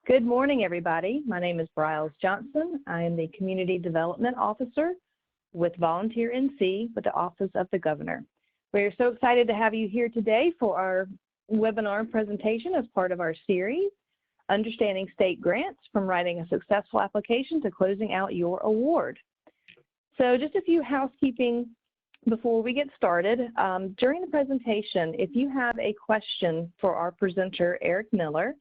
Good morning, everybody. My name is Bryles Johnson. I am the Community Development Officer with Volunteer NC with the Office of the Governor. We are so excited to have you here today for our webinar presentation as part of our series, Understanding State Grants from Writing a Successful Application to Closing Out Your Award. So just a few housekeeping before we get started. During the presentation, if you have a question for our presenter, Eric Miller,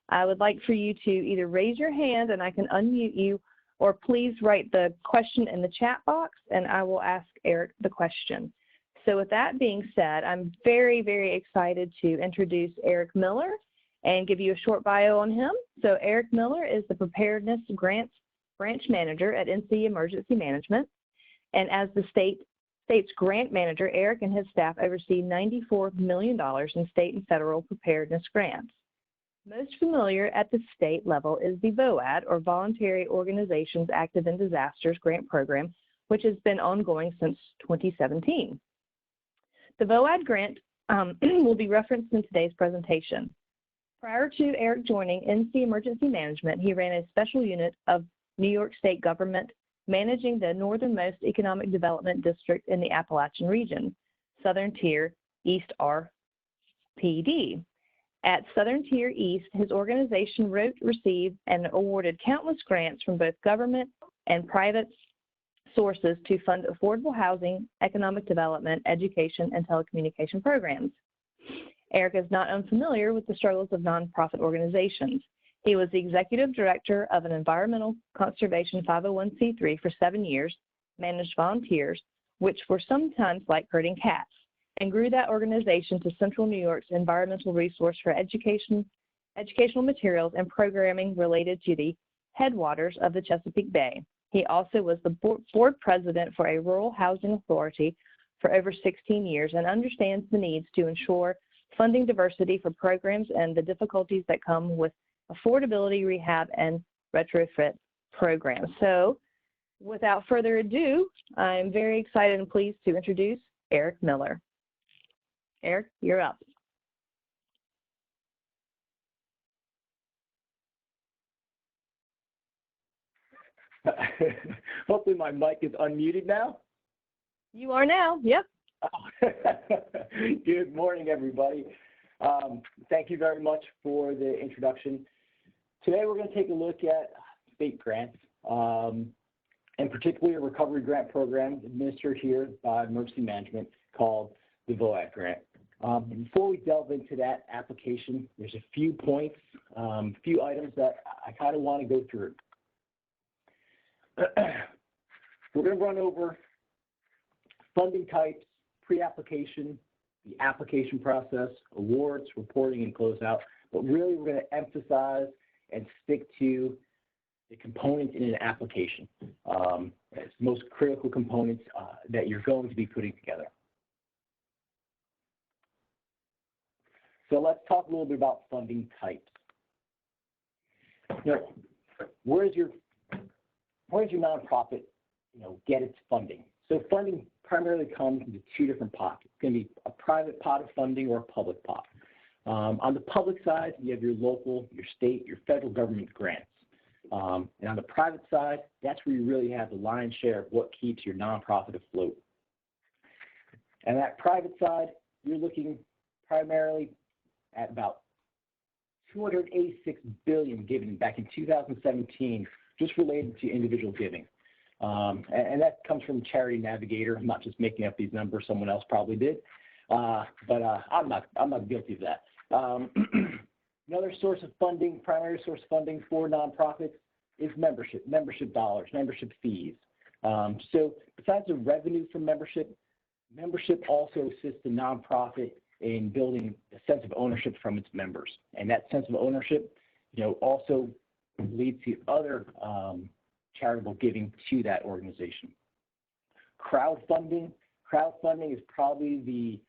I would like for you to either raise your hand and I can unmute you, or please write the question in the chat box and I will ask Eric the question. So with that being said, I'm very, very excited to introduce Eric Miller and give you a short bio on him. So Eric Miller is the Preparedness Grants Branch Manager at NCEM Emergency Management. And as the state's grant manager, Eric and his staff oversee $94 million in state and federal preparedness grants. Most familiar at the state level is the VOAD, or Voluntary Organizations Active in Disasters Grant Program, which has been ongoing since 2017. The VOAD grant will be referenced in today's presentation. Prior to Eric joining NC Emergency Management, he ran a special unit of New York State government managing the northernmost economic development district in the Appalachian region, Southern Tier East RPD. At Southern Tier East, his organization wrote, received, and awarded countless grants from both government and private sources to fund affordable housing, economic development, education, and telecommunication programs. Eric is not unfamiliar with the struggles of nonprofit organizations. He was the executive director of an environmental conservation 501c3 for 7 years, managed volunteers, which were sometimes like herding cats, and grew that organization to Central New York's environmental resource for educational materials and programming related to the headwaters of the Chesapeake Bay. He also was the board president for a rural housing authority for over 16 years and understands the needs to ensure funding diversity for programs and the difficulties that come with affordability, rehab, and retrofit programs. So without further ado, I'm very excited and pleased to introduce Eric Miller. Eric, you're up. Hopefully my mic is unmuted now. You are now, yep. Good morning, everybody. Thank you very much for the introduction. Today we're going to take a look at state grants, and particularly a recovery grant program administered here by Emergency Management called the VOAD grant. Before we delve into that application, there's a few points, few items that I kind of want to go through. We're going to run over funding types, pre-application, the application process, awards, reporting, and closeout. But really, we're going to emphasize and stick to the components in an application. It's the most critical components that you're going to be putting together. So let's talk a little bit about funding types. Now, where's your nonprofit, get its funding? So funding primarily comes into two different pots. It's going to be a private pot of funding or a public pot. On the public side, you have your local, your state, your federal government grants. And on the private side, that's where you really have the lion's share of what keeps your nonprofit afloat. And that private side, you're looking primarily at about $286 billion given back in 2017, just related to individual giving. And that comes from Charity Navigator. I'm not just making up these numbers, someone else probably did. But I'm not guilty of that. Another source of funding, primary source of funding for nonprofits is membership dollars, membership fees. So besides the revenue from membership also assists the nonprofit in building a sense of ownership from its members. And that sense of ownership, also leads to other charitable giving to that organization. Crowdfunding is probably the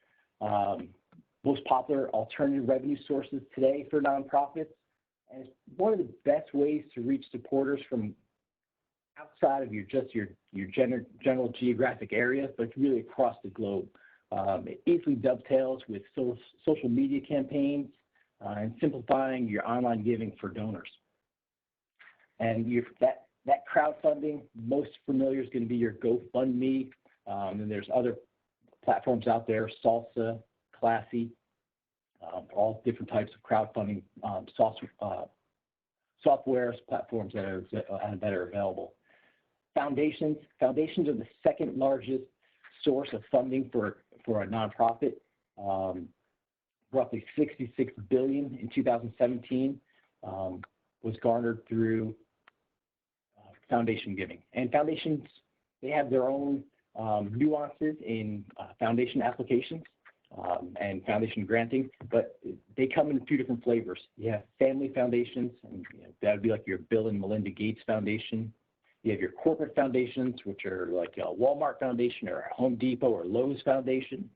most popular alternative revenue sources today for nonprofits. And it's one of the best ways to reach supporters from outside of your general geographic area, but really across the globe. It easily dovetails with social media campaigns and simplifying your online giving for donors. And that crowdfunding, most familiar is going to be your GoFundMe. And there's other platforms out there, Salsa, Classy, all different types of crowdfunding softwares, platforms that are available. Foundations are the second largest source of funding for a nonprofit. Roughly $66 billion in 2017 was garnered through foundation giving. And foundations, they have their own nuances in foundation applications and foundation granting, but they come in 2 different flavors. You have family foundations, and that would be like your Bill and Melinda Gates Foundation. You have your corporate foundations, which are like a Walmart Foundation or a Home Depot or Lowe's Foundation.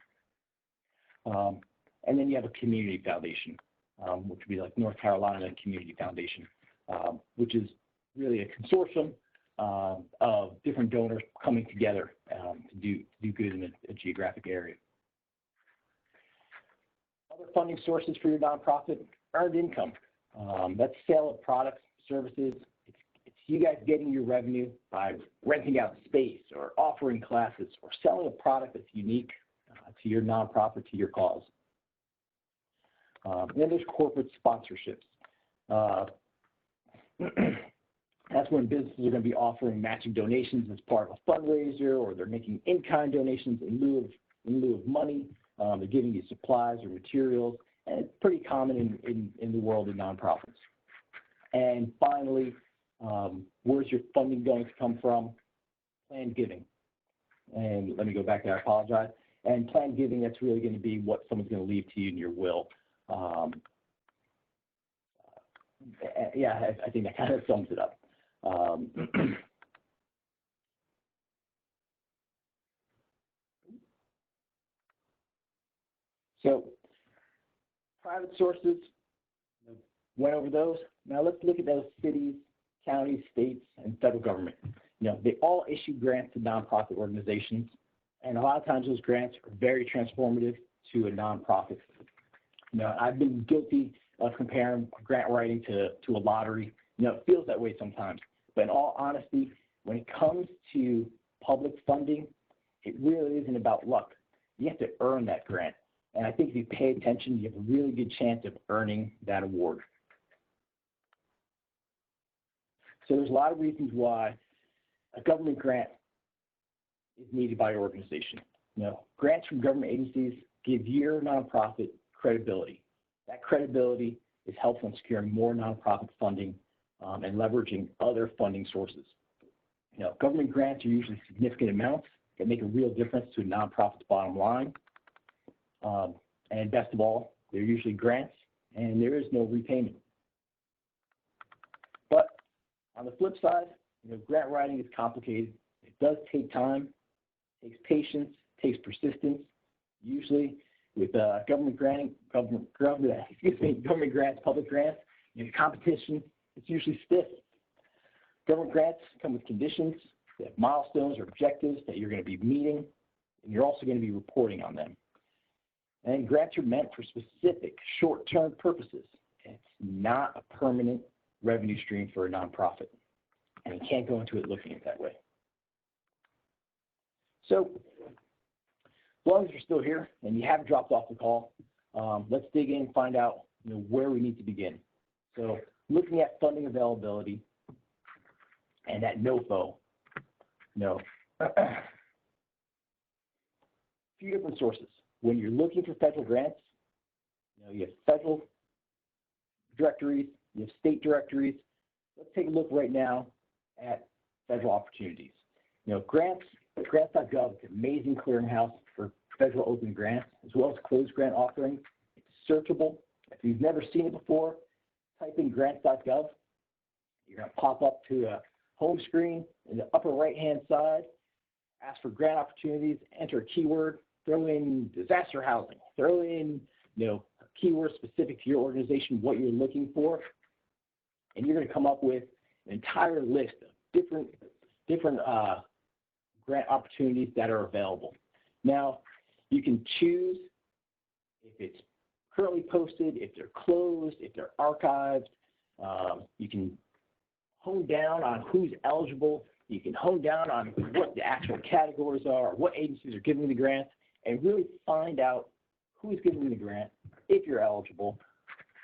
And then you have a community foundation, which would be like North Carolina Community Foundation, which is really a consortium of different donors coming together to do good in a geographic area. Other funding sources for your nonprofit: earned income. That's sale of products, services. It's you guys getting your revenue by renting out space or offering classes or selling a product that's unique to your nonprofit, to your cause. Then there's corporate sponsorships. That's when businesses are going to be offering matching donations as part of a fundraiser, or they're making in-kind donations in lieu of money. They're giving you supplies or materials, and it's pretty common in the world of nonprofits. And finally, where's your funding going to come from? Planned giving. And let me go back there, I apologize. And planned giving, that's really going to be what someone's going to leave to you in your will. I think that kind of sums it up. So private sources, went over those. Now let's look at those cities, counties, states, and federal government. They all issue grants to nonprofit organizations, and a lot of times those grants are very transformative to a nonprofit. I've been guilty of comparing grant writing to a lottery. It feels that way sometimes. But in all honesty, when it comes to public funding, it really isn't about luck. You have to earn that grant. And I think if you pay attention, you have a really good chance of earning that award. So there's a lot of reasons why a government grant is needed by your organization. Grants from government agencies give your nonprofit credibility. That credibility is helpful in securing more nonprofit funding and leveraging other funding sources. Government grants are usually significant amounts that make a real difference to a nonprofit's bottom line. And best of all, they're usually grants, and there is no repayment. But on the flip side, grant writing is complicated. It does take time, takes patience, takes persistence. Usually, with government grants, public grants, competition, it's usually stiff. Government grants come with conditions, they have milestones or objectives that you're going to be meeting, and you're also going to be reporting on them. And grants are meant for specific short-term purposes. It's not a permanent revenue stream for a nonprofit, and you can't go into it looking at it that way. So, as long as you're still here and you haven't dropped off the call, let's dig in and find out where we need to begin. So, looking at funding availability and at NOFO, a few different sources. When you're looking for federal grants, you have federal directories, you have state directories. Let's take a look right now at federal opportunities. Grants.gov is an amazing clearinghouse for federal open grants, as well as closed grant offerings. It's searchable. If you've never seen it before, type in grants.gov. You're going to pop up to a home screen in the upper right-hand side, ask for grant opportunities, enter a keyword, throw in disaster housing, throw in a keyword specific to your organization, what you're looking for, and you're going to come up with an entire list of different grant opportunities that are available. Now, you can choose if it's currently posted, if they're closed, if they're archived. You can hone down on who's eligible. You can hone down on what the actual categories are, what agencies are giving the grants, and really find out who's giving the grant, if you're eligible,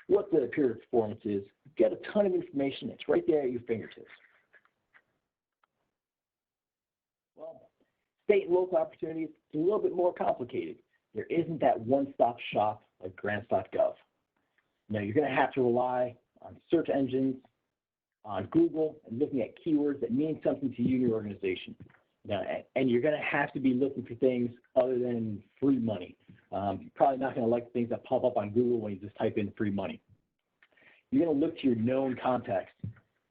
what the period of performance is. Get a ton of information. It's right there at your fingertips. Well, state and local opportunities, it's a little bit more complicated. There isn't that one-stop shop like grants.gov. Now, you're going to have to rely on search engines, on Google, and looking at keywords that mean something to you and your organization. Now, and you're going to have to be looking for things other than free money. You're probably not going to like things that pop up on Google when you just type in free money. You're going to look to your known contacts,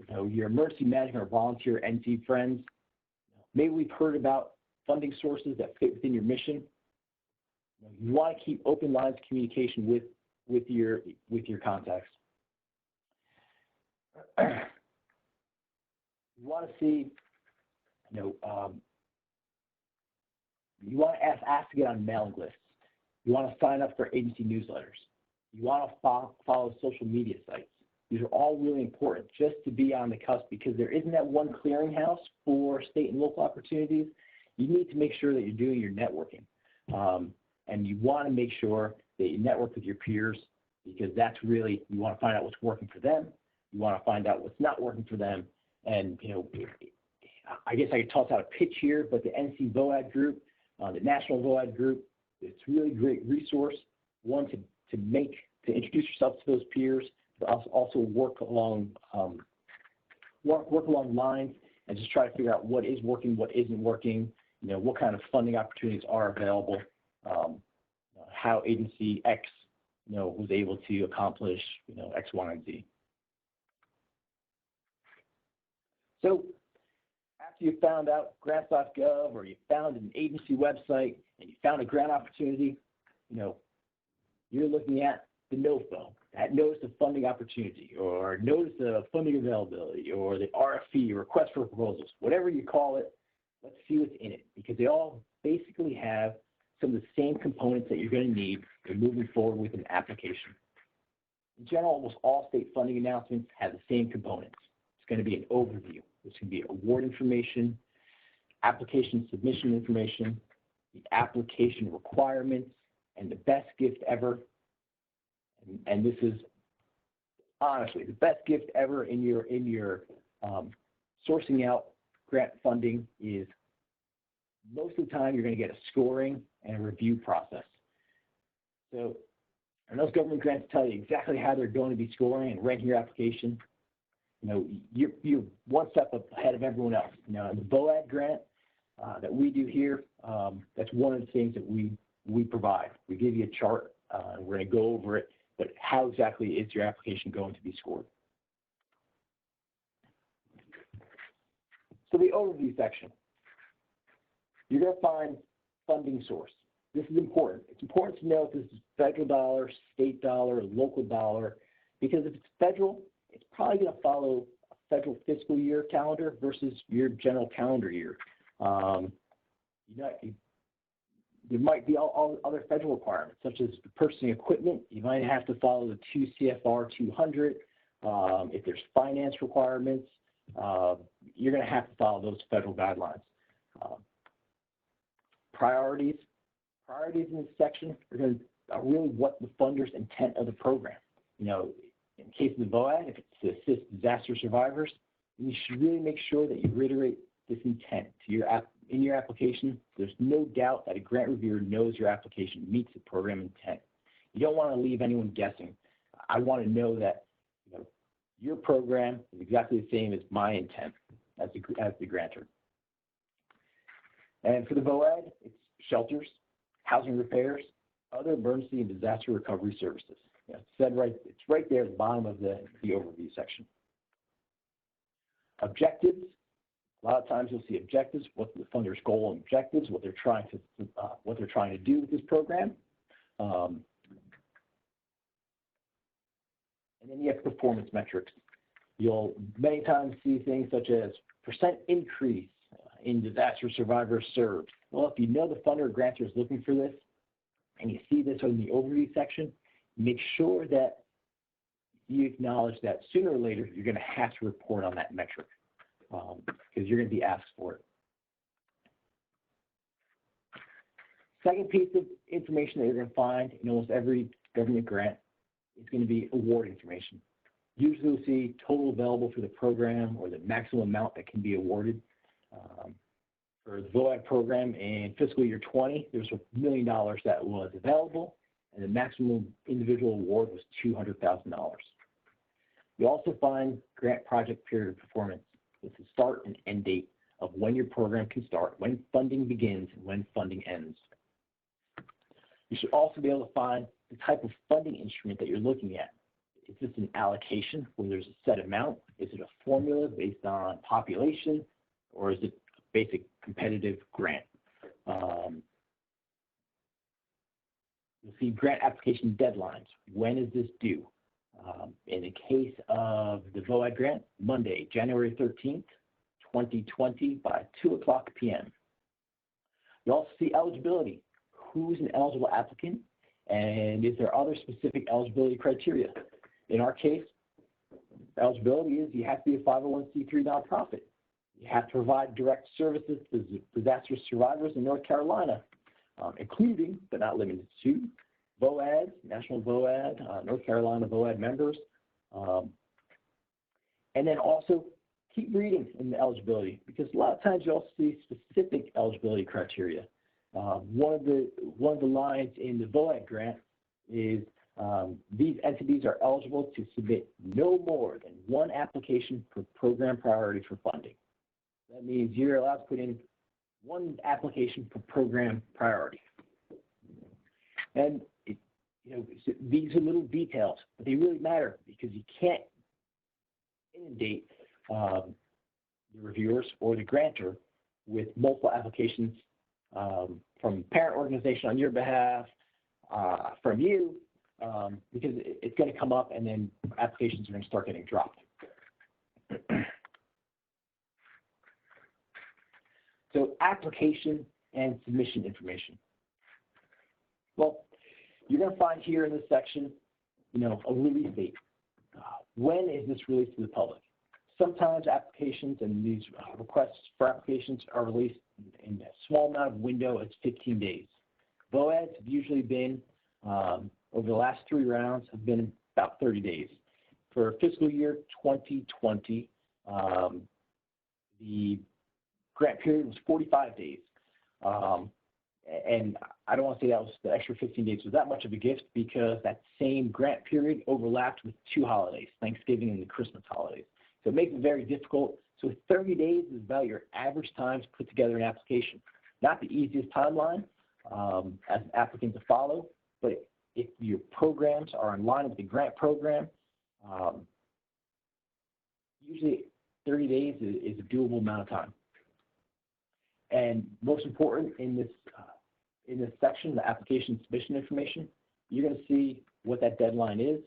your emergency management or volunteer NC friends. Maybe we've heard about funding sources that fit within your mission. You want to keep open lines of communication with your contacts. You want to see, you want to ask to get on mailing lists. You want to sign up for agency newsletters. You want to follow social media sites. These are all really important just to be on the cusp, because there isn't that one clearinghouse for state and local opportunities. You need to make sure that you're doing your networking. And you want to make sure that you network with your peers, because that's really, you want to find out what's working for them. You want to find out what's not working for them. And, I guess I could toss out a pitch here, but the NC VOAD group, the National VOAD group, it's a really great resource. One, to introduce yourself to those peers, but also work along lines and just try to figure out what is working, what isn't working, what kind of funding opportunities are available, how agency X, was able to accomplish, X, Y, and Z. So after you found out grants.gov, or you found an agency website and you found a grant opportunity, you're looking at the NOFO, that notice of funding opportunity, or notice of funding availability, or the RFP, request for proposals, whatever you call it. Let's see what's in it, because they all basically have some of the same components that you're going to need in moving forward with an application. In general, almost all state funding announcements have the same components. It's going to be an overview. It's going to be award information, application submission information, the application requirements, and the best gift ever. And this is honestly the best gift ever in your sourcing out grant funding is most of the time you're going to get a scoring and a review process. So, and those government grants tell you exactly how they're going to be scoring and ranking your application. You're one step ahead of everyone else. In the VOAD grant that we do here, that's one of the things that we provide. We give you a chart, and we're going to go over it, but how exactly is your application going to be scored? So the overview section, you're going to find funding source. This is important. It's important to know if this is federal dollar, state dollar, local dollar, because if it's federal, it's probably going to follow a federal fiscal year calendar versus your general calendar year. There might be all other federal requirements, such as purchasing equipment. You might have to follow the 2 CFR 200. If there's finance requirements, you're going to have to follow those federal guidelines. Priorities in this section are really what the funder's intent of the program. In case of the VOAD, if it's to assist disaster survivors, you should really make sure that you reiterate this intent to in your application. There's no doubt that a grant reviewer knows your application meets the program intent. You don't want to leave anyone guessing. I want to know that your program is exactly the same as my intent as the grantor. And for the VOAD, it's shelters, housing repairs, other emergency and disaster recovery services. It's right there at the bottom of the overview section. Objectives. A lot of times you'll see objectives, what's the funder's goal and objectives, what they're trying to do with this program. And then you have performance metrics. You'll many times see things such as % increase in disaster survivors served. Well, if you know the funder or grantor is looking for this, and you see this in the overview section, make sure that do you acknowledge that sooner or later you're going to have to report on that metric because you're going to be asked for it. Second piece of information that you're going to find in almost every government grant is going to be award information. Usually we'll see total available for the program or the maximum amount that can be awarded. For the VOAD program in fiscal year 20, there was $1 million that was available, and the maximum individual award was $200,000. You also find grant project period of performance. It's the start and end date of when your program can start, when funding begins, and when funding ends. You should also be able to find the type of funding instrument that you're looking at. Is this an allocation where there's a set amount? Is it a formula based on population? Or is it a basic competitive grant? You'll see grant application deadlines. When is this due? In the case of the VOAD grant, Monday, January 13th, 2020 by 2:00 p.m. You also see eligibility. Who's an eligible applicant? And is there other specific eligibility criteria? In our case, eligibility is you have to be a 501c3 nonprofit. You have to provide direct services to disaster survivors in North Carolina, including, but not limited to, VOAD, National VOAD, North Carolina VOAD members. And then also keep reading in the eligibility because a lot of times you also see specific eligibility criteria. One of the lines in the VOAD grant is these entities are eligible to submit no more than one application per program priority for funding. That means you're allowed to put in one application per program priority. And these are little details, but they really matter because you can't inundate the reviewers or the grantor with multiple applications from parent organization on your behalf, from you, because it's going to come up and then applications are going to start getting dropped. So application and submission information. Well, you're going to find here in this section, a release date. When is this released to the public? Sometimes applications and these requests for applications are released in a small amount of window as 15 days. VOADs have usually been, over the last 3 rounds, have been about 30 days. For fiscal year 2020, the grant period was 45 days. And I don't want to say that was the extra 15 days was that much of a gift because that same grant period overlapped with 2 holidays, Thanksgiving and the Christmas holidays. So it makes it very difficult. So 30 days is about your average time to put together an application. Not the easiest timeline as an applicant to follow, but if your programs are in line with the grant program, usually 30 days is a doable amount of time. And most important in this section, the application submission information, you're going to see what that deadline is.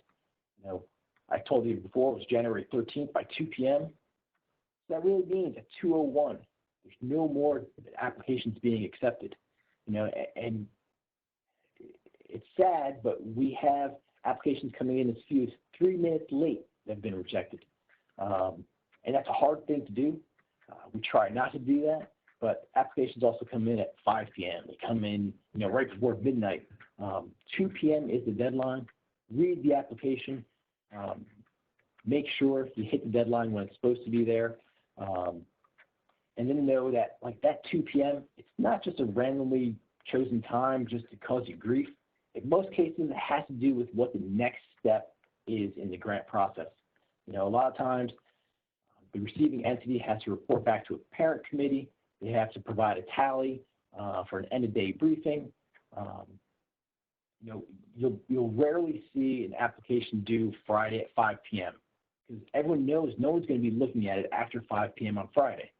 I told you before it was January 13th by 2 p.m. So that really means at 2:01, there's no more applications being accepted. And it's sad, but we have applications coming in as few as 3 minutes late that have been rejected. And that's a hard thing to do. We try not to do that. But applications also come in at 5 p.m. They come in, right before midnight. 2 p.m. is the deadline. Read the application. Make sure you hit the deadline when it's supposed to be there. And then know that, that 2 p.m., it's not just a randomly chosen time just to cause you grief. In most cases, it has to do with what the next step is in the grant process. A lot of times, the receiving entity has to report back to a parent committee. They have to provide a tally for an end-of-day briefing. You'll rarely see an application due Friday at 5 p.m. because everyone knows no one's going to be looking at it after 5 p.m. on Friday.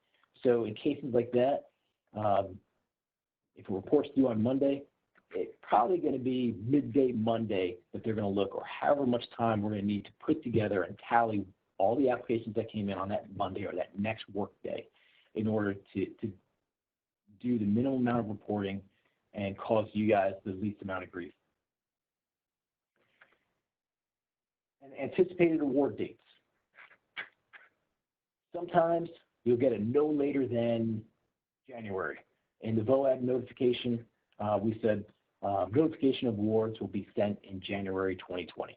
So in cases like that, if a report's due on Monday, it's probably going to be midday Monday that they're going to look, or however much time we're going to need to put together and tally all the applications that came in on that Monday or that next work day in order to do the minimum amount of reporting and cause you guys the least amount of grief. and anticipated award dates. Sometimes you'll get a no later than January. In the VOAD notification, we said notification of awards will be sent in January 2020.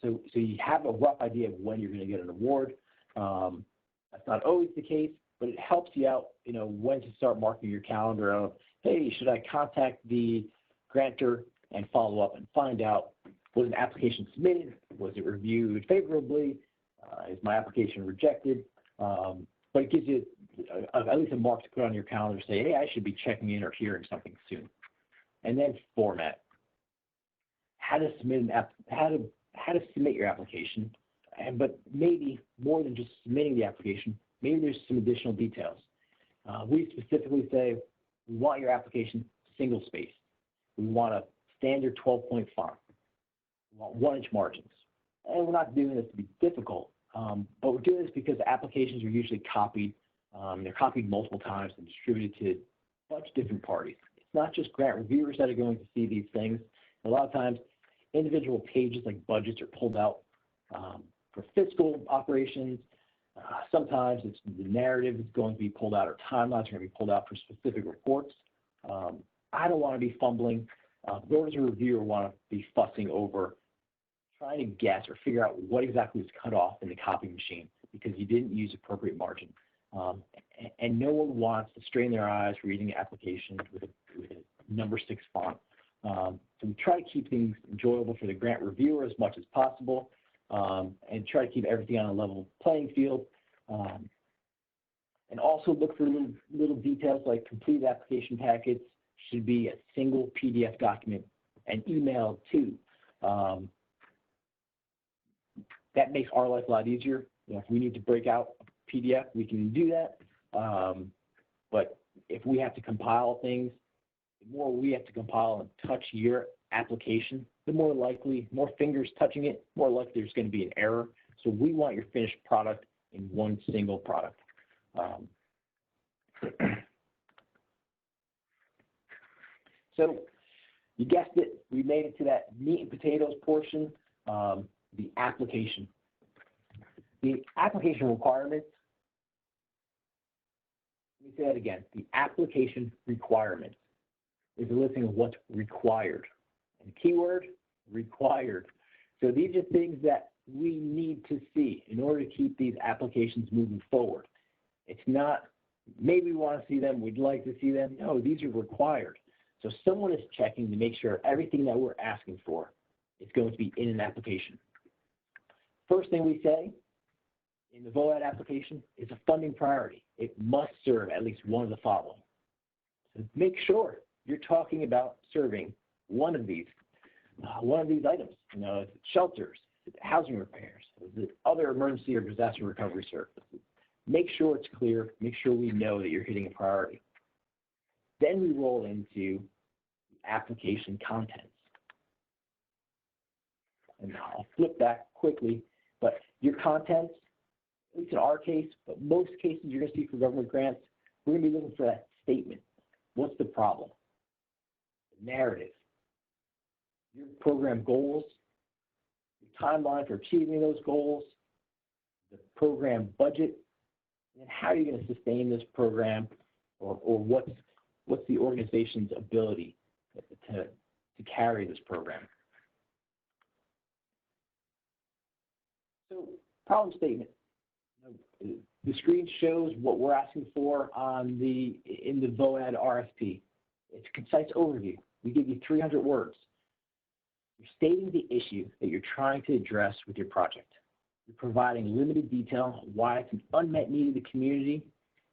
So you have a rough idea of when you're going to get an award. That's not always the case, but it helps you out, when to start marking your calendar of, hey, should I contact the grantor and follow up and find out, was an application submitted? Was it reviewed favorably? Is my application rejected? But it gives you at least a mark to put on your calendar, say, hey, I should be checking in or hearing something soon. And then format. How to submit how to submit your application, but maybe more than just submitting the application, maybe there's some additional details. We specifically say we want your application single-spaced. We want a standard 12-point font. We want 1-inch margins. And we're not doing this to be difficult, but we're doing this because applications are usually copied. They're copied multiple times and distributed to a bunch of different parties. It's not just grant reviewers that are going to see these things. A lot of times, individual pages like budgets are pulled out for fiscal operations. Sometimes it's the narrative is going to be pulled out, or timelines are going to be pulled out for specific reports. I don't want to be fumbling, nor does a reviewer want to be fussing over trying to guess or figure out what exactly was cut off in the copy machine because you didn't use appropriate margin. And no one wants to strain their eyes reading the application with a number 6 font. So we try to keep things enjoyable for the grant reviewer as much as possible, and try to keep everything on a level playing field. And also look for little details like completed application packets should be a single PDF document and emailed to. That makes our life a lot easier. If we need to break out a PDF, we can do that. But if we have to compile things, the more we have to compile and touch your application, the more likely, more fingers touching it, more likely there's going to be an error. So we want your finished product in one single product. So you guessed it, we made it to that meat and potatoes portion, the application. The application requirements, let me say that again, the application requirements is a listing of what's required. And the keyword, required. So these are things that we need to see in order to keep these applications moving forward. It's not, maybe we want to see them, we'd like to see them. No, these are required. So someone is checking to make sure everything that we're asking for is going to be in an application. First thing we say in the VOAD application is a funding priority. It must serve at least one of the following. So make sure you're talking about serving one of these items. Is it shelters, is it housing repairs, is it other emergency or disaster recovery services? Make sure it's clear. Make sure we know that you're hitting a priority. Then we roll into the application contents. And I'll flip back quickly, but your contents, at least in our case, but most cases you're going to see for government grants, we're going to be looking for that statement. What's the problem? The narrative, your program goals, your timeline for achieving those goals, the program budget, and how are you going to sustain this program, or what's the organization's ability to carry this program. So problem statement. The screen shows what we're asking for in the VOAD RFP. It's a concise overview. We give you 300 words. You're stating the issue that you're trying to address with your project. You're providing limited detail on why it's an unmet need of the community,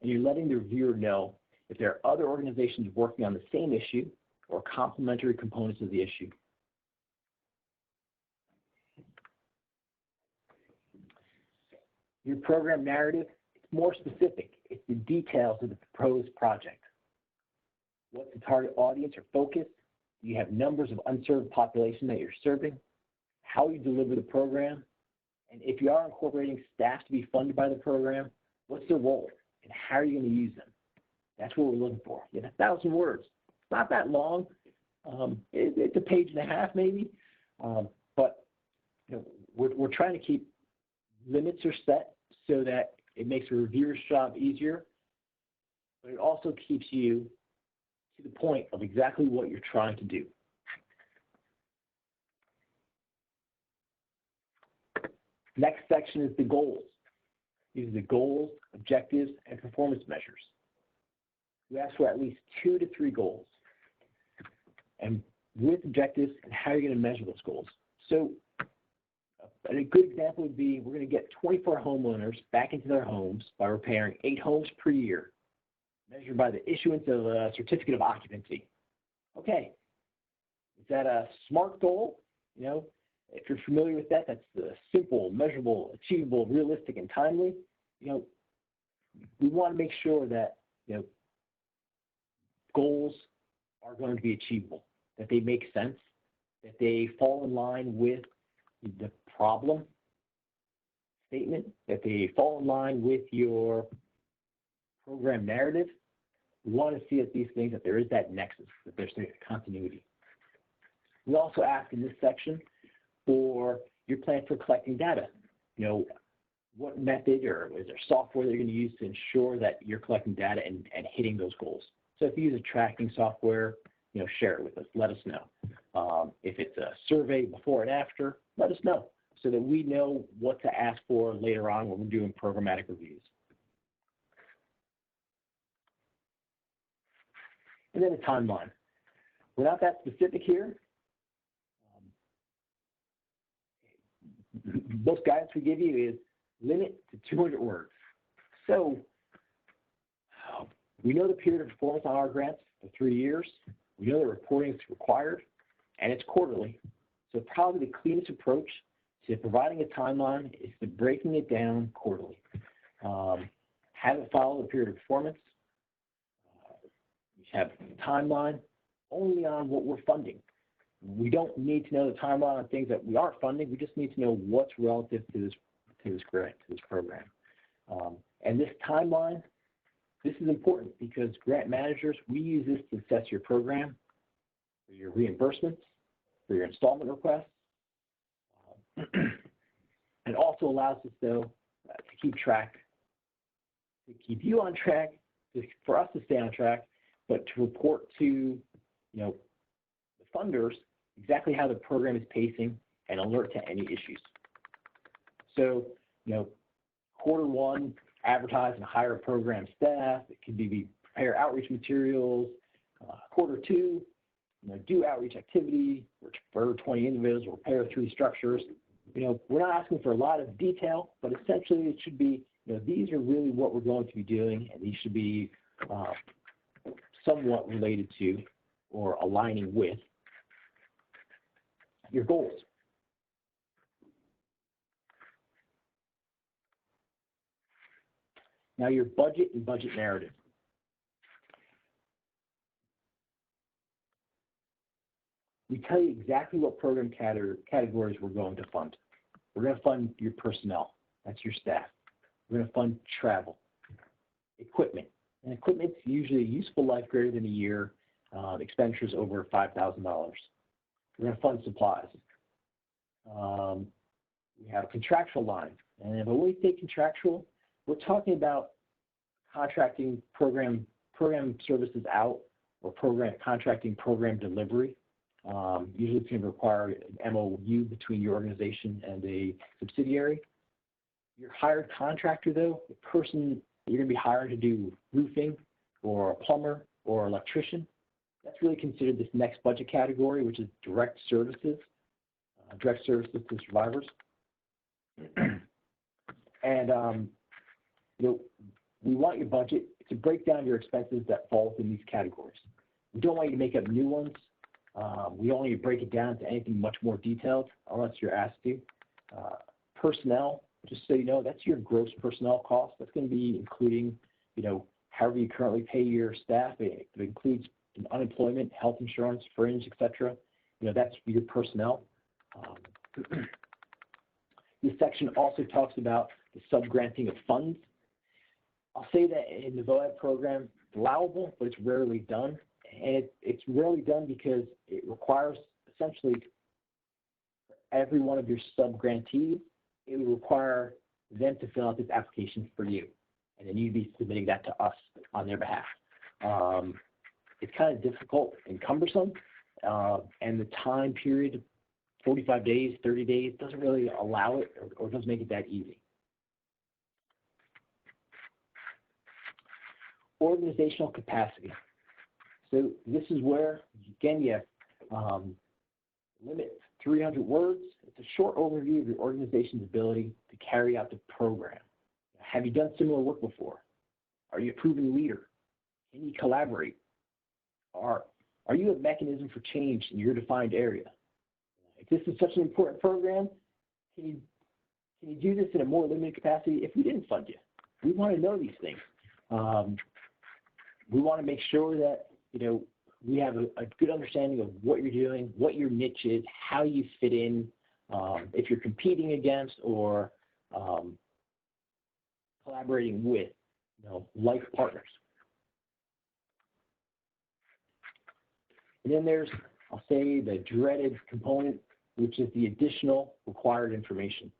and you're letting the reviewer know if there are other organizations working on the same issue or complementary components of the issue. Your program narrative, it's more specific. It's the details of the proposed project. What's the target audience or focus? Do you have numbers of unserved population that you're serving? How you deliver the program? And if you are incorporating staff to be funded by the program, what's their role? And how are you going to use them? That's what we're looking for. You have 1,000 words. It's not that long. It's a page and a half maybe. But we're trying to keep limits are set so that it makes a reviewer's job easier, but it also keeps you to the point of exactly what you're trying to do. Next section is the goals. These are the goals, objectives, and performance measures. We ask for at least 2 to 3 goals, and with objectives and how you're going to measure those goals. So a good example would be we're going to get 24 homeowners back into their homes by repairing 8 homes per year, measured by the issuance of a certificate of occupancy. Okay, is that a SMART goal? If you're familiar with that, that's simple, measurable, achievable, realistic, and timely. We want to make sure that goals are going to be achievable, that they make sense, that they fall in line with the problem statement, that they fall in line with your program narrative. We want to see at these things that there is that nexus, that there's continuity. We also ask in this section for your plan for collecting data. What method or is there software that you're going to use to ensure that you're collecting data and hitting those goals? So if you use a tracking software, share it with us. Let us know. If it's a survey before and after, let us know so that we know what to ask for later on when we're doing programmatic reviews. And then a timeline. We're not that specific here. Most guidance we give you is limit to 200 words. So we know the period of performance on our grants for 3 years. We know that reporting is required, and it's quarterly. So probably the cleanest approach to providing a timeline is to breaking it down quarterly. Have it follow the period of performance. We have a timeline only on what we're funding. We don't need to know the timeline on things that we are funding. We just need to know what's relative to this grant, to this program. And this timeline, this is important because grant managers, we use this to assess your program, for your reimbursements, for your installment requests. It also allows us, though, to keep track, to keep you on track, for us to stay on track, but to report to, the funders exactly how the program is pacing and alert to any issues. So, quarter 1, advertise and hire program staff. It could be prepare outreach materials. Quarter 2, do outreach activity, refer 20 individuals, repair 3 structures. We're not asking for a lot of detail, but essentially it should be, these are really what we're going to be doing, and these should be somewhat related to or aligning with your goals. Now your budget and budget narrative. We tell you exactly what program categories we're going to fund. We're going to fund your personnel. That's your staff. We're going to fund travel, equipment. And equipment's usually a useful life greater than a year, expenditures over $5,000. We're going to fund supplies. We have contractual lines. And when we say contractual, we're talking about contracting program services out or contracting program delivery. Usually it's going to require an MOU between your organization and a subsidiary. Your hired contractor, though, the person you're going to be hired to do roofing or a plumber or electrician, that's really considered this next budget category, which is direct services to survivors. And we want your budget to break down your expenses that fall within these categories. We don't want you to make up new ones. We don't want you to break it down to anything much more detailed unless you're asked to. Personnel, just so you know, that's your gross personnel cost. That's going to be including, however you currently pay your staff. It includes unemployment, health insurance, fringe, etc. That's your personnel. This section also talks about the subgranting of funds. I'll say that in the VOAB program, it's allowable, but it's rarely done. And it's rarely done because it requires essentially every one of your sub-grantees, it would require them to fill out this application for you. And then you'd be submitting that to us on their behalf. It's kind of difficult and cumbersome, and the time period, 45 days, 30 days, doesn't really allow it or doesn't make it that easy. Organizational capacity. So this is where, again, you have limit 300 words. It's a short overview of your organization's ability to carry out the program. Have you done similar work before? Are you a proven leader? Can you collaborate? Are you a mechanism for change in your defined area? If this is such an important program, can you do this in a more limited capacity if we didn't fund you? We want to know these things. We want to make sure that, we have a good understanding of what you're doing, what your niche is, how you fit in, if you're competing against or collaborating with, like partners. And then there's, I'll say, the dreaded component, which is the additional required information.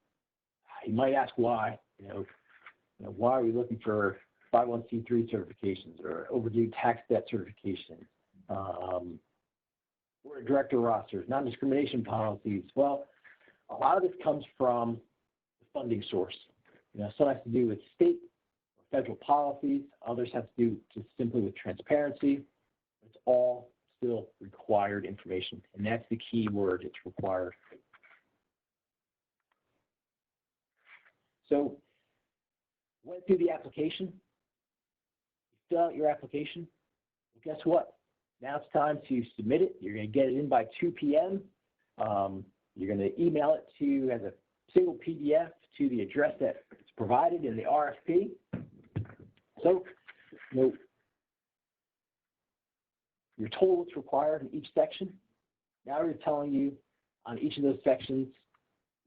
You might ask why, why are we looking for 501c3 certifications or overdue tax debt certifications, board of director rosters, non-discrimination policies? Well, a lot of this comes from the funding source. Some has to do with state or federal policies. Others have to do just simply with transparency. It's all still required information, and that's the key word. It's required. So, went through the application. You fill out your application. Well, guess what? Now it's time to submit it. You're going to get it in by 2 p.m. You're going to email it to you as a single PDF to the address that's provided in the RFP. So, you're told what's required in each section. Now we're telling you on each of those sections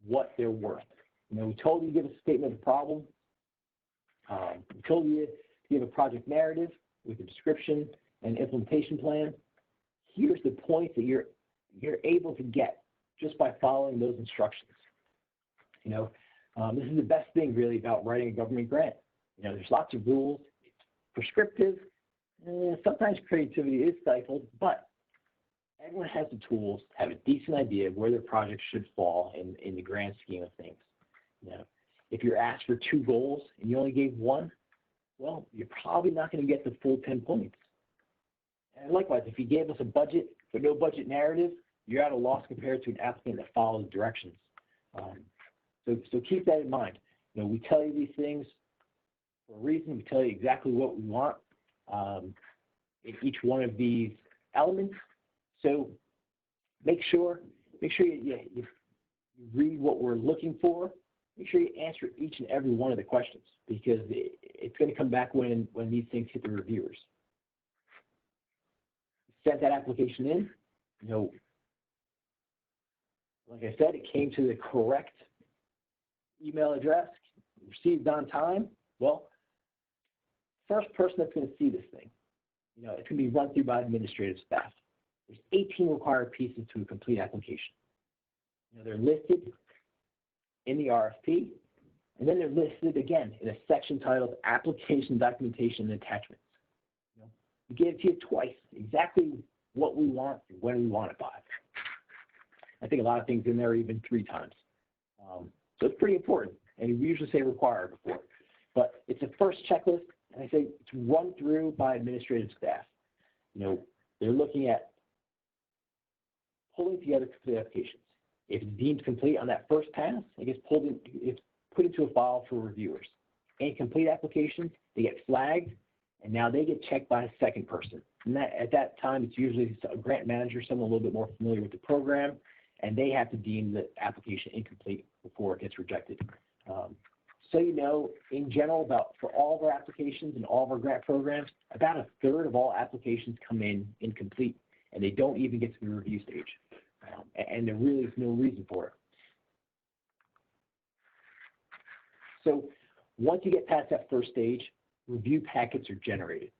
what they're worth. We told you to give a statement of problem. We told you to give a project narrative with a description and implementation plan. Here's the points that you're able to get just by following those instructions. This is the best thing really about writing a government grant. There's lots of rules. It's prescriptive. Sometimes creativity is stifled, but everyone has the tools to have a decent idea of where their project should fall in the grand scheme of things. If you're asked for 2 goals and you only gave 1, well, you're probably not going to get the full 10 points. And likewise, if you gave us a budget but no budget narrative, you're at a loss compared to an applicant that follows directions. So keep that in mind. We tell you these things for a reason. We tell you exactly what we want in each one of these elements. So make sure you read what we're looking for. Make sure you answer each and every one of the questions, because it's going to come back when these things hit the reviewers. Sent that application in, like I said, it came to the correct email address, received on time. Well, first person that's going to see this thing, it's going to be run through by administrative staff. There's 18 required pieces to a complete application. They're listed in the RFP, and then they're listed again in a section titled Application Documentation and Attachments. We give it to you twice, exactly what we want and when we want it by. I think a lot of things in there even 3 times. So it's pretty important, and we usually say required before. But it's a first checklist, and I say it's run through by administrative staff. They're looking at pulling together complete applications. If it's deemed complete on that first pass, it's put into a file for reviewers. Any complete applications, they get flagged, and now they get checked by a second person. And at that time, it's usually a grant manager, someone a little bit more familiar with the program, and they have to deem the application incomplete before it gets rejected. So in general, for all of our applications and all of our grant programs, about 1/3 of all applications come in incomplete, and they don't even get to the review stage. And there really is no reason for it. So once you get past that first stage, review packets are generated.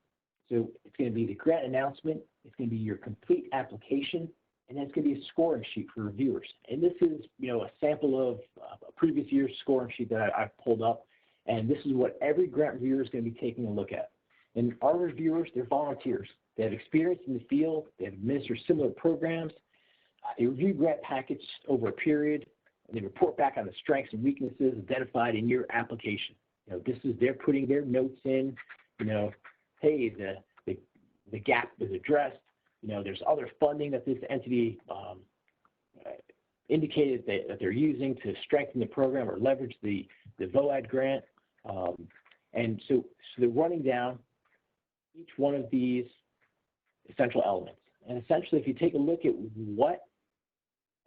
So it's going to be the grant announcement, it's going to be your complete application, And then it's going to be a scoring sheet for reviewers. And this is, a sample of a previous year's scoring sheet that I've pulled up. And this is what every grant reviewer is going to be taking a look at. And our reviewers, they're volunteers. They have experience in the field. They have administered similar programs. They review grant packets over a period, and they report back on the strengths and weaknesses identified in your application. They're putting their notes in, hey, the gap is addressed. There's other funding that this entity indicated that they're using to strengthen the program or leverage the VOAD grant. And so they're running down each one of these essential elements. And essentially, if you take a look at what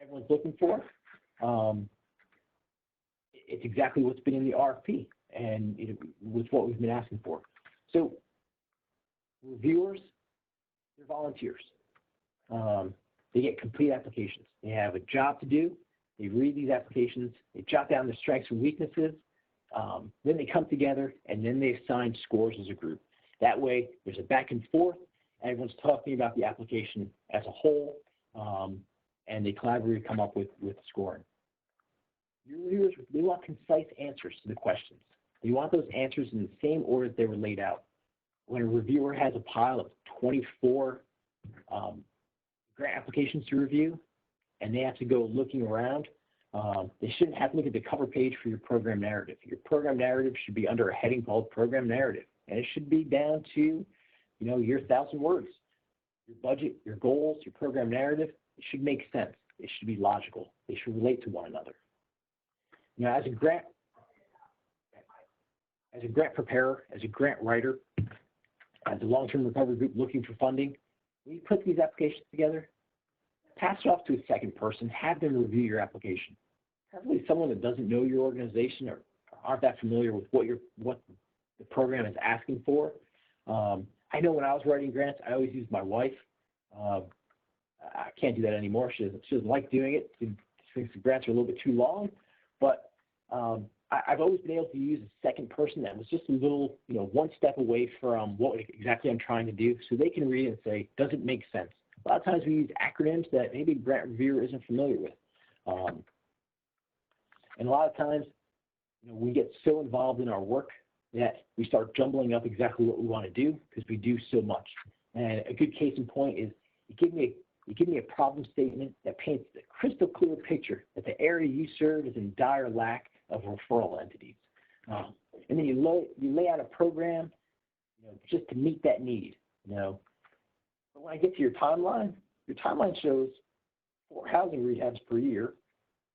everyone's looking for, it's exactly what's been in the RFP and with what we've been asking for. So reviewers, they're volunteers. They get complete applications. They have a job to do. They read these applications. They jot down their strengths and weaknesses. Then they come together, and then they assign scores as a group. That way, there's a back and forth. Everyone's talking about the application as a whole, and they collaborate to come up with scoring. Your reviewers, they want concise answers to the questions. They want those answers in the same order that they were laid out. When a reviewer has a pile of 24 grant applications to review, and they have to go looking around, they shouldn't have to look at the cover page for your program narrative. Your program narrative should be under a heading called Program Narrative, and it should be down to, your 1,000 words. Your budget, your goals, your program narrative, it should make sense. It should be logical. They should relate to one another. As a grant preparer, as a grant writer, as a long-term recovery group looking for funding, when you put these applications together, pass it off to a second person, have them review your application. Probably someone that doesn't know your organization or aren't that familiar with what the program is asking for. I know when I was writing grants, I always used my wife. I can't do that anymore. She doesn't like doing it. She thinks the grants are a little bit too long. But I've always been able to use a second person that was just a little, one step away from what exactly I'm trying to do, so they can read it and say, does it make sense? A lot of times we use acronyms that maybe a grant reviewer isn't familiar with. And a lot of times, we get so involved in our work that we start jumbling up exactly what we want to do because we do so much. And a good case in point is you give me a problem statement that paints a crystal clear picture that the area you serve is in dire lack of referral entities. And then you lay out a program, just to meet that need, But when I get to your timeline shows 4 housing rehabs per year.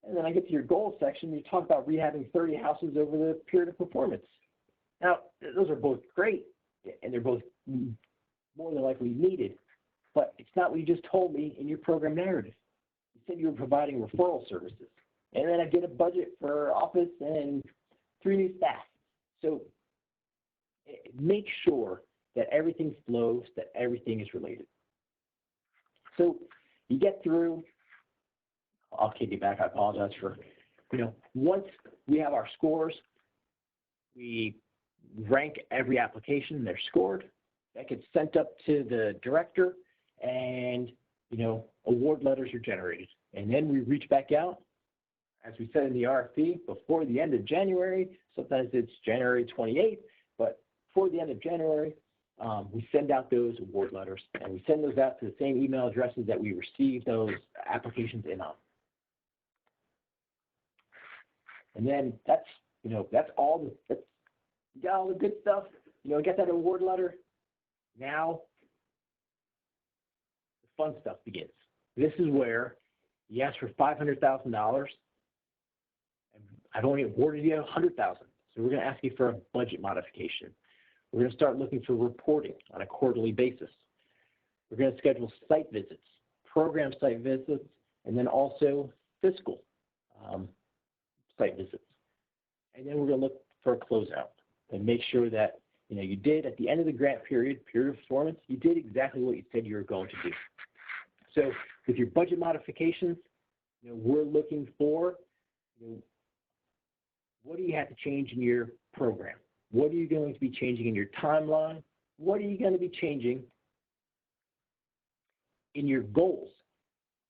And then I get to your goals section, you talk about rehabbing 30 houses over the period of performance. Now, those are both great, and they're both more than likely needed, but it's not what you just told me in your program narrative. You said you were providing referral services, and then I get a budget for office and 3 new staff. So make sure that everything flows, that everything is related. So you get through, I'll kick you back, I apologize for, once we have our scores, we rank every application, they're scored, that gets sent up to the director, and, award letters are generated. And then we reach back out, as we said in the RFP, before the end of January, sometimes it's January 28th, but before the end of January, we send out those award letters, and we send those out to the same email addresses that we received those applications in on. And then that's all you got all the good stuff, get that award letter. Now the fun stuff begins. This is where you ask for $500,000, and I've only awarded you $100,000. So we're going to ask you for a budget modification. We're going to start looking for reporting on a quarterly basis. We're going to schedule site visits, program site visits, and then also fiscal site visits. And then we're going to look for a closeout and make sure that you did at the end of the grant period of performance, you did exactly what you said you were going to do. So with your budget modifications, we're looking for what do you have to change in your program? What are you going to be changing in your timeline? What are you going to be changing in your goals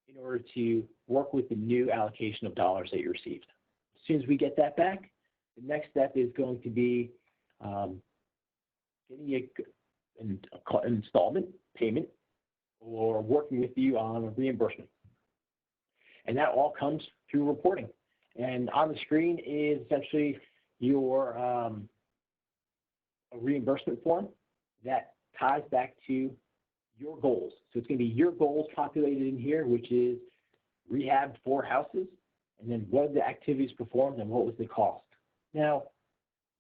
in in order to work with the new allocation of dollars that you received. As soon as we get that back, the next step is going to be getting an installment payment or working with you on a reimbursement. And that all comes through reporting. And on the screen is essentially your a reimbursement form that ties back to your goals. So it's going to be your goals populated in here, which is rehab 4 houses, and then what are the activities performed and what was the cost. Now,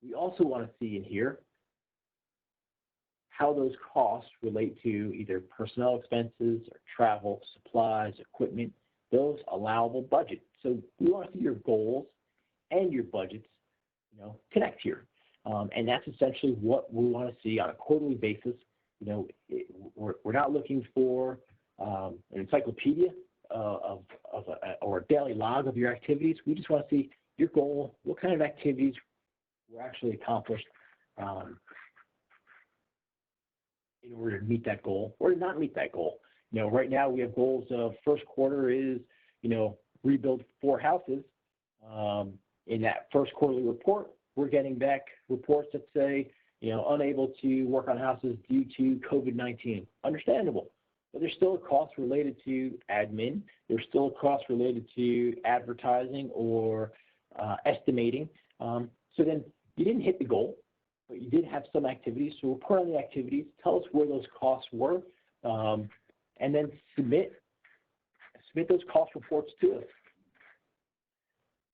we also want to see in here how those costs relate to either personnel expenses or travel, supplies, equipment, those allowable budgets. So we want to see your goals and your budgets, connect here. And that's essentially what we want to see on a quarterly basis. We're not looking for an encyclopedia or a daily log of your activities. We just want to see your goal, what kind of activities were actually accomplished in order to meet that goal or to not meet that goal. Right now we have goals of first quarter is, rebuild 4 houses. In that first quarterly report, we're getting back reports that say, unable to work on houses due to COVID-19. Understandable. But there's still a cost related to admin. There's still a cost related to advertising or estimating. So then you didn't hit the goal, but you did have some activities. So report on the activities. Tell us where those costs were, and then submit those cost reports to us.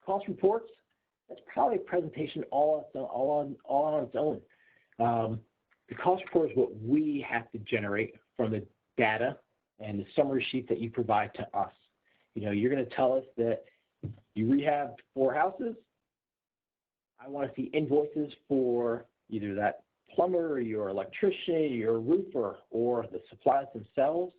Cost reports, that's probably a presentation all on its own. The cost report is what we have to generate from the data and the summary sheet that you provide to us. You're going to tell us that you rehabbed 4 houses. I want to see invoices for either that plumber, or your electrician, your roofer, or the supplies themselves.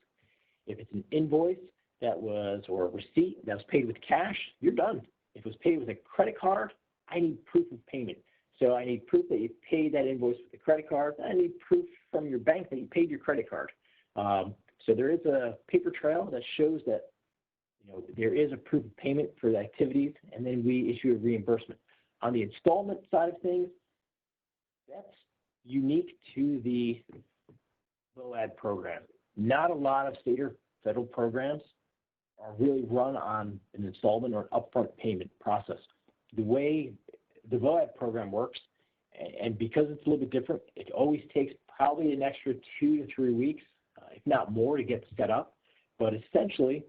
If it's an invoice or a receipt that was paid with cash, you're done. If it was paid with a credit card, I need proof of payment. So I need proof that you paid that invoice with a credit card. I need proof from your bank that you paid your credit card. So there is a paper trail that shows that there is a proof of payment for the activities, and then we issue a reimbursement. On the installment side of things, that's unique to the VOAD program. Not a lot of state or federal programs are really run on an installment or an upfront payment process. The way the VOAD program works, and because it's a little bit different, it always takes probably an extra 2 to 3 weeks, if not more, to get set up. But essentially,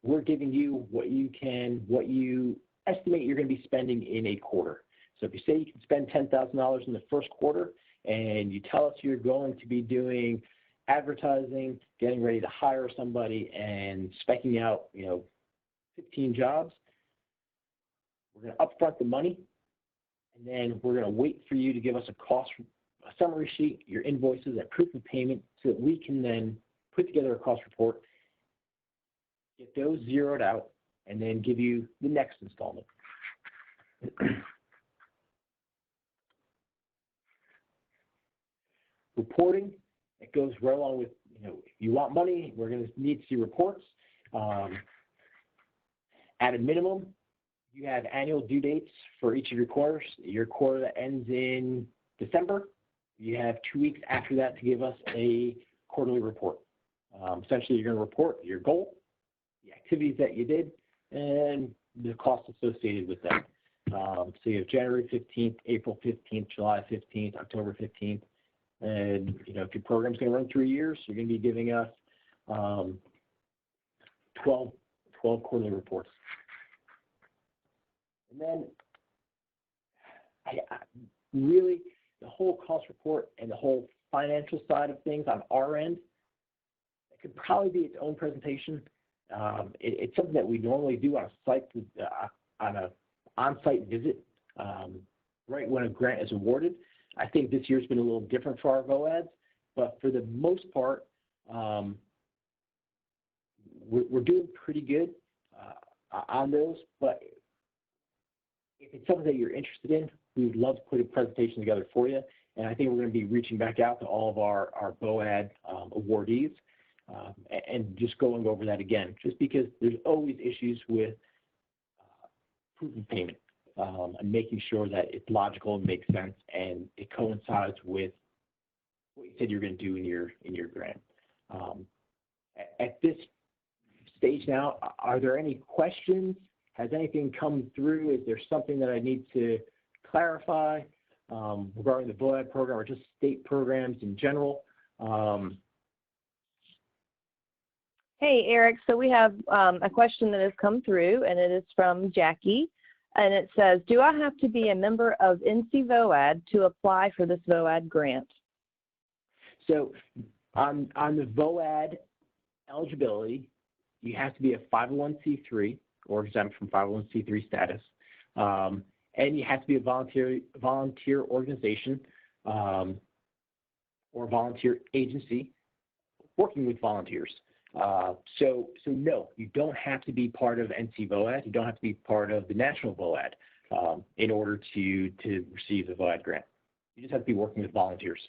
we're giving you what you estimate you're going to be spending in a quarter. So if you say you can spend $10,000 in the first quarter, and you tell us you're going to be doing advertising, getting ready to hire somebody, and speccing out, 15 jobs, we're going to upfront the money, and then we're going to wait for you to give us a summary sheet, your invoices, and proof of payment, so that we can then put together a cost report, get those zeroed out, and then give you the next installment. Reporting, it goes right along with, if you want money, we're going to need to see reports. At a minimum, you have annual due dates for each of your quarters. Your quarter that ends in December, you have 2 weeks after that to give us a quarterly report. Essentially, you're going to report your goal, the activities that you did, and the costs associated with them. So you have January 15th, April 15th, July 15th, October 15th. And, if your program's going to run 3 years, you're going to be giving us 12 quarterly reports. And then really the whole cost report and the whole financial side of things on our end, it could probably be its own presentation. It's something that we normally do on an on-site visit right when a grant is awarded. I think this year's been a little different for our VOADs, but for the most part, we're doing pretty good on those. But if it's something that you're interested in, we would love to put a presentation together for you. And I think we're going to be reaching back out to all of our VOAD awardees and just going over that again, just because there's always issues with proof of payment and making sure that it's logical and makes sense and it coincides with what you said you're going to do in your grant. At this stage now, are there any questions? Has anything come through? Is there something that I need to clarify regarding the VOAD program or just state programs in general? Hey, Eric, so we have a question that has come through, and it is from Jackie, and it says, do I have to be a member of NC VOAD to apply for this VOAD grant? So on the VOAD eligibility, you have to be a 501c3 or exempt from 501c3 status, and you have to be a volunteer organization or volunteer agency working with volunteers. So no, you don't have to be part of NC VOAD. You don't have to be part of the national VOAD in order to receive the VOAD grant. You just have to be working with volunteers.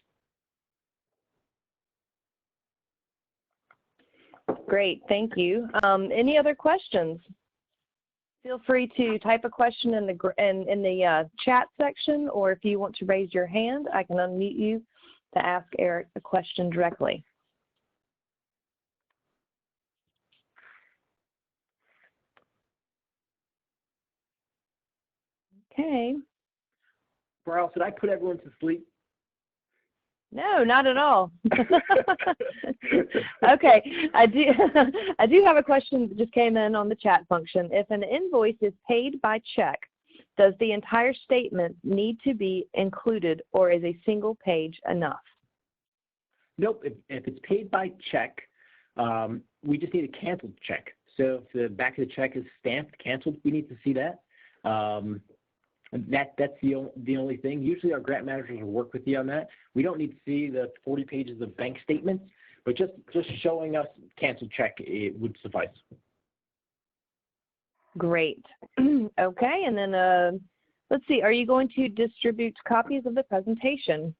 Great, thank you. Any other questions? Feel free to type a question in the chat section, or if you want to raise your hand, I can unmute you to ask Eric a question directly. Okay. Bryles, did I put everyone to sleep? No, not at all. Okay, I do have a question that just came in on the chat function. If an invoice is paid by check, does the entire statement need to be included, or is a single page enough? Nope. If it's paid by check, we just need a canceled check. So if the back of the check is stamped canceled, we need to see that. That's the only thing. Usually our grant managers will work with you on that. We don't need to see the 40 pages of bank statements, but just showing us canceled check, it would suffice. Great. Okay, and then let's see, are you going to distribute copies of the presentation?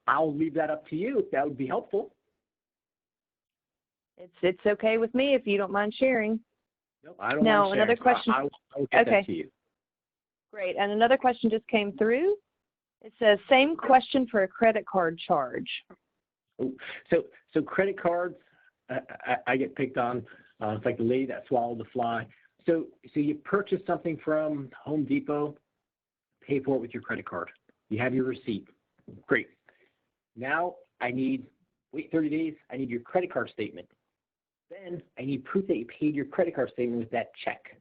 I'll leave that up to you if that would be helpful. It's okay with me if you don't mind sharing. No, I don't now, mind another sharing, question. so I'll get that to you. Great, and another question just came through. It says, same question for a credit card charge. So credit cards, I get picked on. It's like the lady that swallowed the fly. So you purchase something from Home Depot, pay for it with your credit card. You have your receipt. Great. Now wait 30 days, I need your credit card statement. Then I need proof that you paid your credit card statement with that check.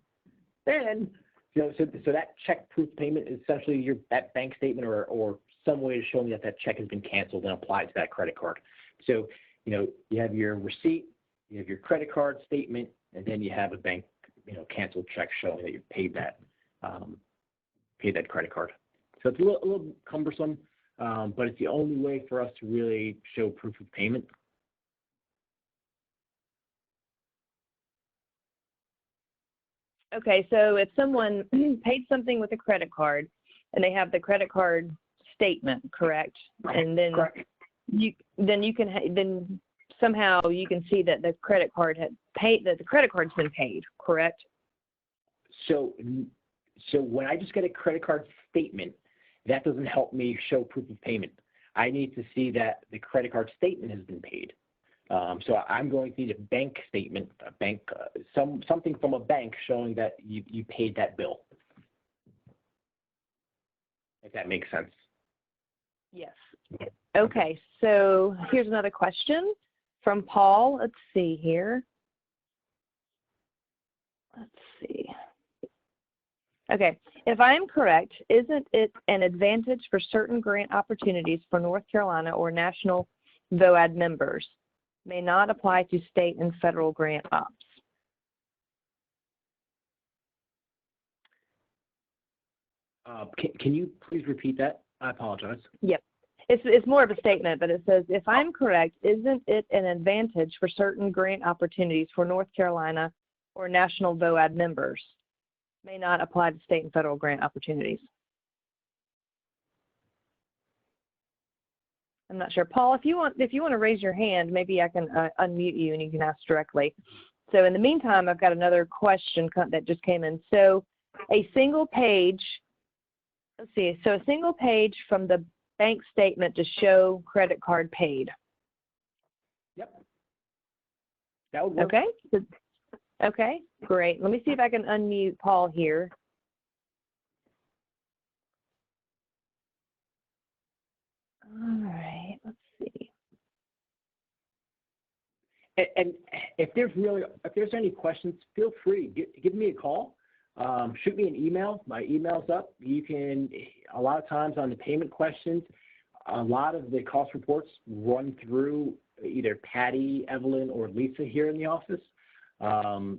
Then, so that check proof payment is essentially that bank statement or some way to show me that check has been canceled and applied to that credit card. So, you have your receipt, you have your credit card statement, and then you have a bank, canceled check showing that you paid that credit card. So it's a little cumbersome, but it's the only way for us to really show proof of payment. Okay, so if someone paid something with a credit card and they have the credit card statement, correct? And then Correct. then somehow you can see that the credit card had paid, that the credit card's been paid, correct? So when I just get a credit card statement, that doesn't help me show proof of payment. I need to see that the credit card statement has been paid. So I'm going to need a bank statement, something from a bank showing that you paid that bill. If that makes sense. Yes. Okay, so here's another question from Paul. Let's see here. Let's see. Okay, if I am correct, isn't it an advantage for certain grant opportunities for North Carolina or national VOAD members may not apply to state and federal grant ops? Can you please repeat that? I apologize. Yep. It's more of a statement, but it says, if I'm correct, isn't it an advantage for certain grant opportunities for North Carolina or national VOAD members may not apply to state and federal grant opportunities? I'm not sure. Paul, if you want to raise your hand, maybe I can unmute you and you can ask directly. So in the meantime, I've got another question that just came in. So a single page, let's see, so a single page from the bank statement to show credit card paid. Yep. That would work. Okay. Okay, great. Let me see if I can unmute Paul here. All right, let's see. And if there's any questions, feel free, give me a call, shoot me an email. My email's up. You can, a lot of times on the payment questions, a lot of the cost reports run through either Patty, Evelyn, or Lisa here in the office. So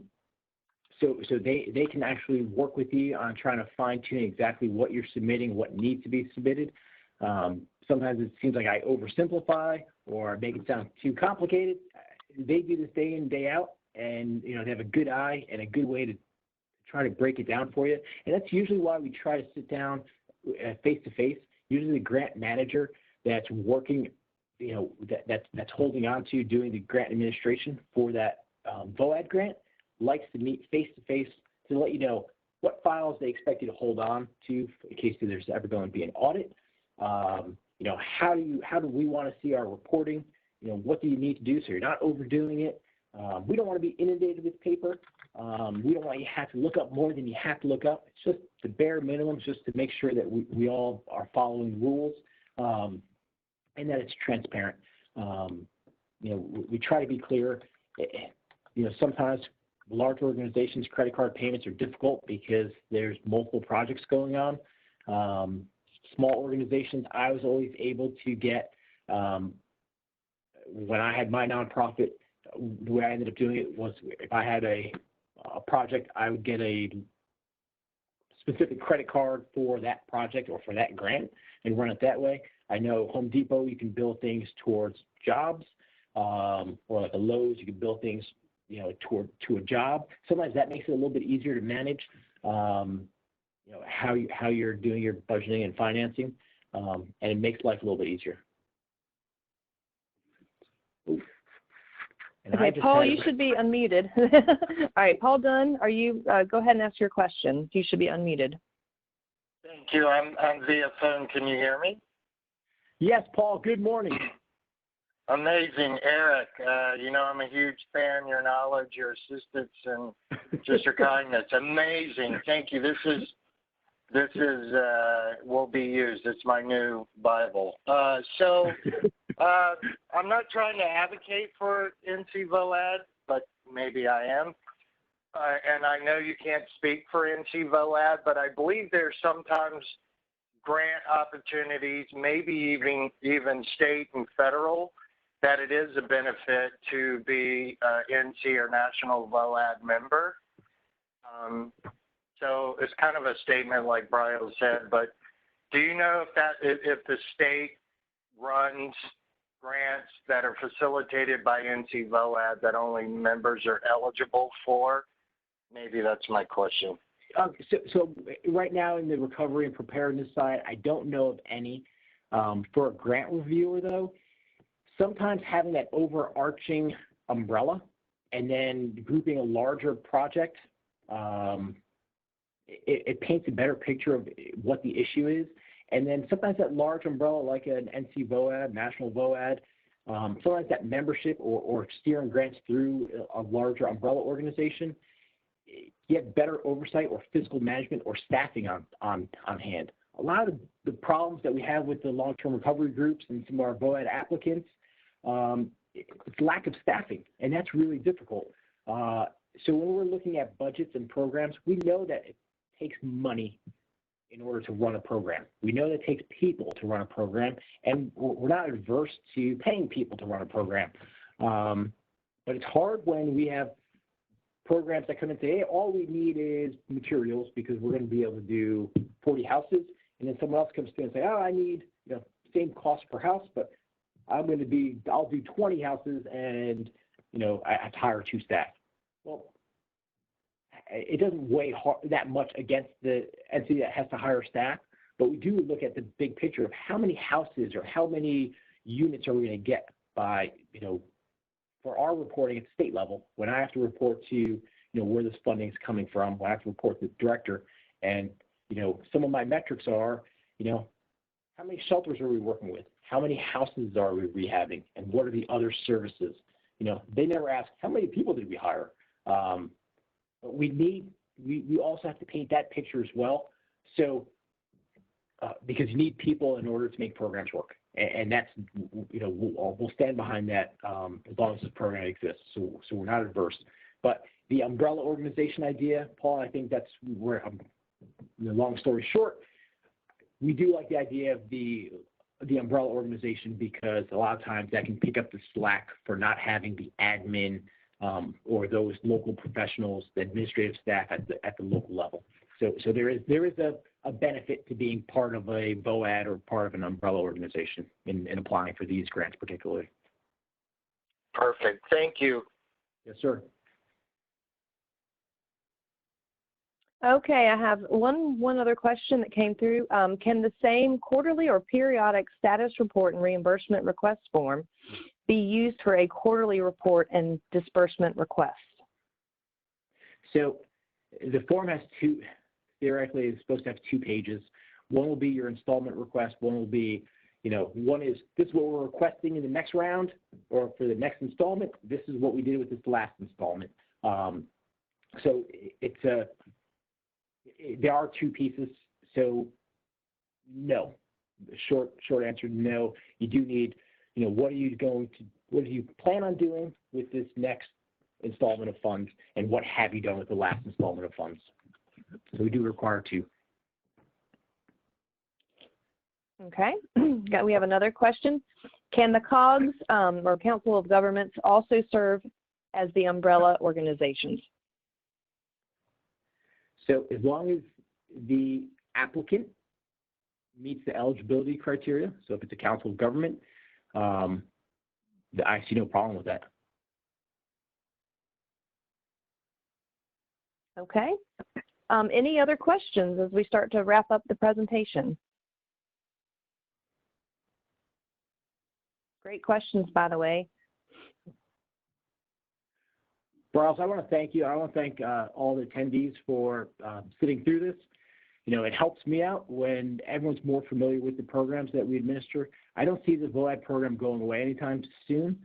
they can actually work with you on trying to fine tune exactly what you're submitting, what needs to be submitted. Sometimes it seems like I oversimplify or make it sound too complicated. They do this day in, day out, and they have a good eye and a good way to try to break it down for you. And that's usually why we try to sit down face to face. Usually the grant manager that's working, that's holding on to doing the grant administration for that VOAD grant likes to meet face to face to let you know what files they expect you to hold on to in case there's ever going to be an audit. How do we want to see our reporting? What do you need to do so you're not overdoing it? We don't want to be inundated with paper. We don't want you to have to look up more than you have to look up. It's just the bare minimum, just to make sure that we all are following rules and that it's transparent. We try to be clear. Sometimes large organizations, credit card payments are difficult because there's multiple projects going on. Small organizations, I was always able to get, when I had my nonprofit, the way I ended up doing it was if I had a project, I would get a specific credit card for that project or for that grant and run it that way. I know Home Depot, you can bill things towards jobs, or like a Lowe's, you can bill things, to a job. Sometimes that makes it a little bit easier to manage, how you're doing your budgeting and financing, and it makes life a little bit easier. Okay, Paul, you should be unmuted. All right, Paul Dunn, are you, go ahead and ask your question. You should be unmuted. Thank you. I'm via phone. Can you hear me? Yes, Paul, good morning. Amazing, Eric. I'm a huge fan. Your knowledge, your assistance, and just your kindness. Amazing. Thank you. This is will be used. It's my new Bible. I'm not trying to advocate for NC VOAD, but maybe I am. And I know you can't speak for NC VOAD, but I believe there's sometimes grant opportunities, maybe even state and federal, that it is a benefit to be NC or National VOAD member. So it's kind of a statement like Brian said, but do you know if the state runs grants that are facilitated by NC VOAD that only members are eligible for? Maybe that's my question. So right now in the recovery and preparedness side, I don't know of any. For a grant reviewer, though, sometimes having that overarching umbrella and then grouping a larger project, it paints a better picture of what the issue is. And then sometimes that large umbrella, like an NC VOAD, National VOAD, sometimes that membership or steering grants through a larger umbrella organization, you have better oversight or fiscal management or staffing on hand. A lot of the problems that we have with the long-term recovery groups and some of our VOAD applicants, it's lack of staffing, and that's really difficult. So when we're looking at budgets and programs, we know that it takes money in order to run a program. We know that it takes people to run a program, and we're not adverse to paying people to run a program. But it's hard when we have programs that come and say, hey, all we need is materials because we're going to be able to do 40 houses. And then someone else comes through and say, oh, I need same cost per house, but I'll do 20 houses and, I have to hire 2 staff. Well, it doesn't weigh that much against the entity that has to hire staff, but we do look at the big picture of how many houses or how many, units are we going to get by, for our reporting at state level, when I have to report to, where this funding is coming from, when I have to report to the director, and, some of my metrics are, how many shelters are we working with? How many houses are we rehabbing? And what are the other services? They never ask, how many people did we hire? But we also have to paint that picture as well. So, because you need people in order to make programs work. And that's, we'll stand behind that as long as this program exists. So we're not adverse. But the umbrella organization idea, Paul, I think that's where, long story short, we do like the idea of the umbrella organization because a lot of times that can pick up the slack for not having the admin or those local professionals, the administrative staff at the local level. So there is a benefit to being part of a VOAD or part of an umbrella organization in applying for these grants particularly. Perfect. Thank you. Yes, sir. Okay, I have one other question that came through. Can the same quarterly or periodic status report and reimbursement request form be used for a quarterly report and disbursement request? So the form has theoretically it's supposed to have 2 pages. One will be your installment request. One will be, one is this is what we're requesting in the next round or for the next installment. This is what we did with this last installment. So there are 2 pieces. So no, the short answer, no. You do need, what do you plan on doing with this next installment of funds, and what have you done with the last installment of funds? So we do require 2. Okay, we have another question. Can the COGS or Council of Governments also serve as the umbrella organizations? So as long as the applicant meets the eligibility criteria, so if it's a Council of Government, I see no problem with that. Okay. Any other questions as we start to wrap up the presentation? Great questions, by the way. Bryles, I want to thank you. I want to thank all the attendees for sitting through this. It helps me out when everyone's more familiar with the programs that we administer. I don't see the VOAD program going away anytime soon.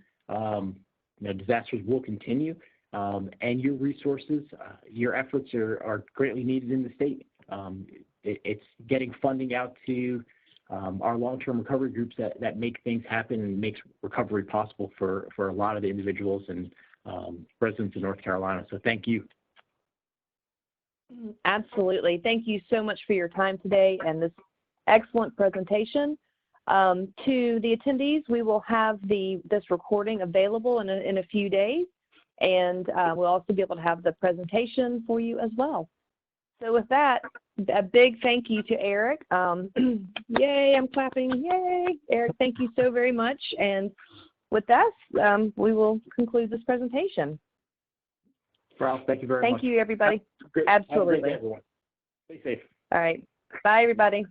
Disasters will continue. And your resources, your efforts are greatly needed in the state. It's getting funding out to our long-term recovery groups that make things happen and makes recovery possible for a lot of the individuals and residents in North Carolina. So thank you. Absolutely. Thank you so much for your time today and this excellent presentation. To the attendees, we will have this recording available in a few days, and we'll also be able to have the presentation for you as well. So with that, a big thank you to Eric. Yay, I'm clapping. Yay. Eric, thank you so very much. And with that, we will conclude this presentation. Ralph, thank you very much. Thank you, everybody. Absolutely. Have a great day, everyone. Stay safe. All right. Bye, everybody.